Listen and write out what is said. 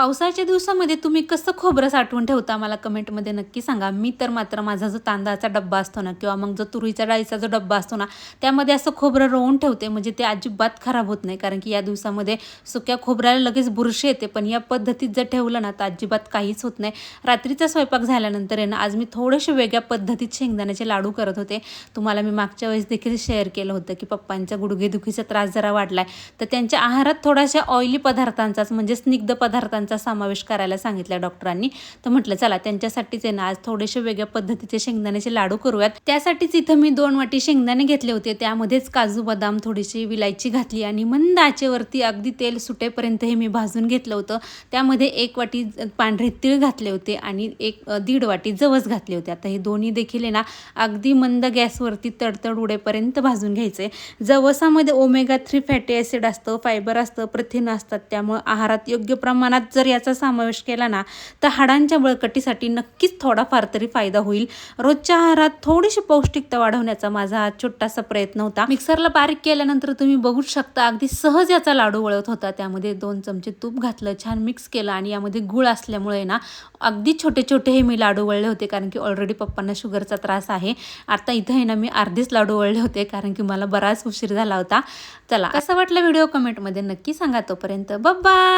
पावसाळ्याच्या दिवसामध्ये तुम्ही कसं खोबरं साठवून ठेवता मला कमेंटमध्ये नक्की सांगा. मी तर मात्र माझा जो तांदळाचा डब्बा असतो ना किंवा मग जो तुरीच्या डाळीचा जो डब्बा असतो ना, त्यामध्ये असं खोबरं रोवून ठेवते, म्हणजे ते अजिबात खराब होत नाही. कारण की या दिवसामध्ये सुक्या खोबऱ्याला लगेच बुरशी येते, पण या पद्धतीत जर ठेवलं ना तर अजिबात काहीच होत नाही. रात्रीचा स्वयंपाक झाल्यानंतर आहे ना, आज मी थोडेसे वेगळ्या पद्धतीत शेंगदाण्याचे लाडू करत होते. तुम्हाला मी मागच्या वेळेस देखील शेअर केलं होतं की पप्पांच्या गुडघेदुखीचा त्रास जरा वाढलाय, तर त्यांच्या आहारात थोड्याशा ऑइली पदार्थांचाच म्हणजे स्निग्ध पदार्थांचा समावेश करायला सांगितला डॉक्टरांनी. तर म्हटलं चला त्यांच्यासाठीच आहे ना आज थोडेसे वेगळ्या पद्धतीचे शेंगदाण्याचे लाडू करूयात. त्यासाठीच इथं मी 2 वाटी शेंगदाणे घेतले होते, त्यामध्येच काजू बदाम थोडीशी विलायची घातली आणि मंद आचेवरती अगदी तेल सुटेपर्यंत हे मी भाजून घेतलं होतं. त्यामध्ये 1 वाटी पांढरे तीळ घातले होते आणि 1-1.5 वाटी जवस घातले होते. आता हे दोन्ही देखील आहे ना अगदी मंद गॅसवरती तडतड उडेपर्यंत भाजून घ्यायचे. जवसामध्ये ओमेगा 3 फॅटी ॲसिड असतं, फायबर असतं, प्रथिनं असतात. त्यामुळे आहारात योग्य प्रमाणात जर याचा समावेश केला ना तर हाडांच्या बळकटीसाठी नक्कीच थोडाफार तरी फायदा होईल. रोजच्या आहारात थोडीशी पौष्टिकता वाढवण्याचा माझा हा छोटासा प्रयत्न होता. मिक्सरला बारीक केल्यानंतर तुम्ही बघू शकता अगदी सहज याचा लाडू वळत होता. त्यामध्ये 2 चमचे तूप घातलं, छान मिक्स केलं आणि यामध्ये गूळ असल्यामुळे ना अगदी छोटे छोटे हे मी लाडू वळले होते, कारण की ऑलरेडी पप्पांना शुगरचा त्रास आहे. आता इथं आहे ना मी अर्धेच लाडू वळले होते, कारण की मला बराच उशीर झाला होता. चला कसा वाटला व्हिडिओ कमेंटमध्ये नक्की सांगा. तोपर्यंत बाय.